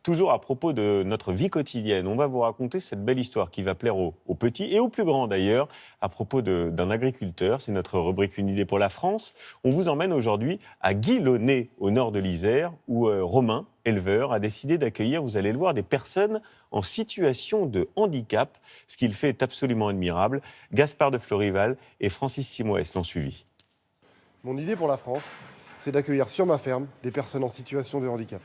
Toujours à propos de notre vie quotidienne, on va vous raconter cette belle histoire qui va plaire aux petits et aux plus grands d'ailleurs, à propos d'un agriculteur. C'est notre rubrique Une idée pour la France. On vous emmène aujourd'hui à Guilonnet, au nord de l'Isère, où Romain, éleveur, a décidé d'accueillir, vous allez le voir, des personnes en situation de handicap. Ce qu'il fait est absolument admirable. Gaspard de Florival et Francis Simoès l'ont suivi. Mon idée pour la France, c'est d'accueillir sur ma ferme des personnes en situation de handicap.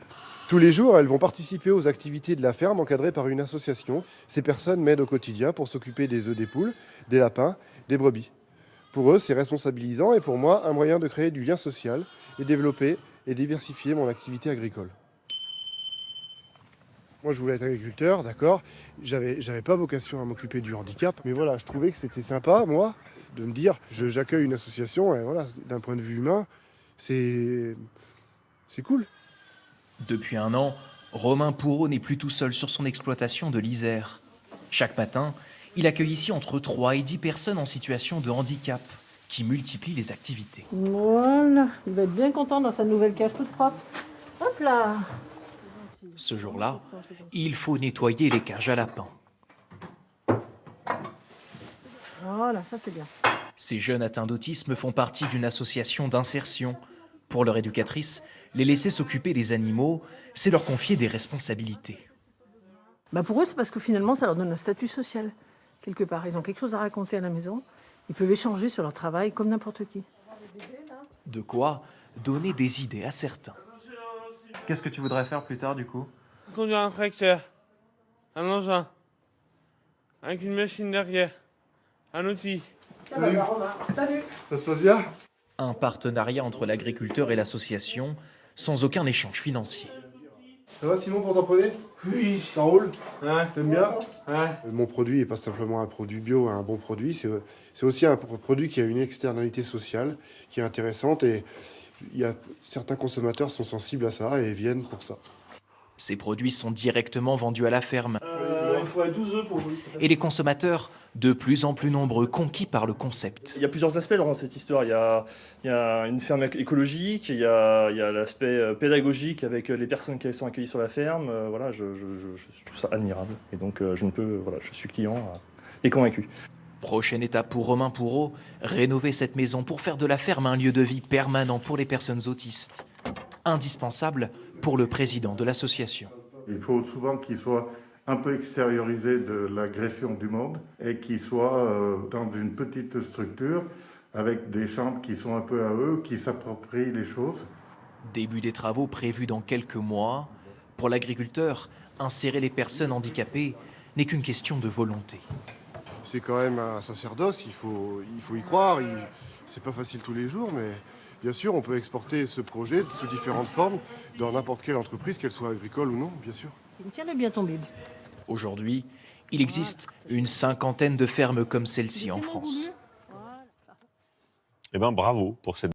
Tous les jours, elles vont participer aux activités de la ferme encadrées par une association. Ces personnes m'aident au quotidien pour s'occuper des œufs des poules, des lapins, des brebis. Pour eux, c'est responsabilisant et pour moi, un moyen de créer du lien social et développer et diversifier mon activité agricole. Moi, je voulais être agriculteur, d'accord. J'avais pas vocation à m'occuper du handicap, mais voilà, je trouvais que c'était sympa, moi, de me dire, j'accueille une association, et voilà, d'un point de vue humain, c'est cool. Depuis un an, Romain Pourreau n'est plus tout seul sur son exploitation de l'Isère. Chaque matin, il accueille ici entre 3 et 10 personnes en situation de handicap, qui multiplient les activités. Voilà, il va être bien content dans sa nouvelle cage toute propre. Hop là! Ce jour-là, il faut nettoyer les cages à lapins. Voilà, ça c'est bien. Ces jeunes atteints d'autisme font partie d'une association d'insertion. Pour leur éducatrice, les laisser s'occuper des animaux, c'est leur confier des responsabilités. Pour eux, c'est parce que finalement, ça leur donne un statut social. Quelque part, ils ont quelque chose à raconter à la maison. Ils peuvent échanger sur leur travail comme n'importe qui. De quoi donner des idées à certains. Qu'est-ce que tu voudrais faire plus tard, du coup? Conduire un tracteur, un engin, avec une machine derrière, un outil. Salut. Salut. Ça se passe bien? Un partenariat entre l'agriculteur et l'association, sans aucun échange financier. Ça va Simon pour t'empoigner? Oui. Ça roule? Ouais. T'aimes bien? Ouais. Mon produit n'est pas simplement un produit bio, un bon produit, c'est aussi un produit qui a une externalité sociale qui est intéressante et certains consommateurs sont sensibles à ça et viennent pour ça. Ces produits sont directement vendus à la ferme. Il faudrait 12 œufs pour jouer. Et les consommateurs, de plus en plus nombreux, conquis par le concept. Il y a plusieurs aspects dans cette histoire. Il y a une ferme écologique, il y a l'aspect pédagogique avec les personnes qui sont accueillies sur la ferme. Voilà, je trouve ça admirable. Et donc, je suis client et convaincu. Prochaine étape pour Romain Pourreau, rénover cette maison pour faire de la ferme un lieu de vie permanent pour les personnes autistes. Indispensable pour le président de l'association. Il faut souvent qu'il soit un peu extériorisé de l'agression du monde et qu'il soit dans une petite structure avec des chambres qui sont un peu à eux, qui s'approprient les choses. Début des travaux prévus dans quelques mois. Pour l'agriculteur, insérer les personnes handicapées n'est qu'une question de volonté. C'est quand même un sacerdoce, il faut y croire, c'est pas facile tous les jours, mais bien sûr on peut exporter ce projet sous différentes formes dans n'importe quelle entreprise, qu'elle soit agricole ou non, bien sûr. Tiens-le bien ton bébé. Aujourd'hui, il existe une 50aine de fermes comme celle-ci en France. Eh bien, bravo pour cette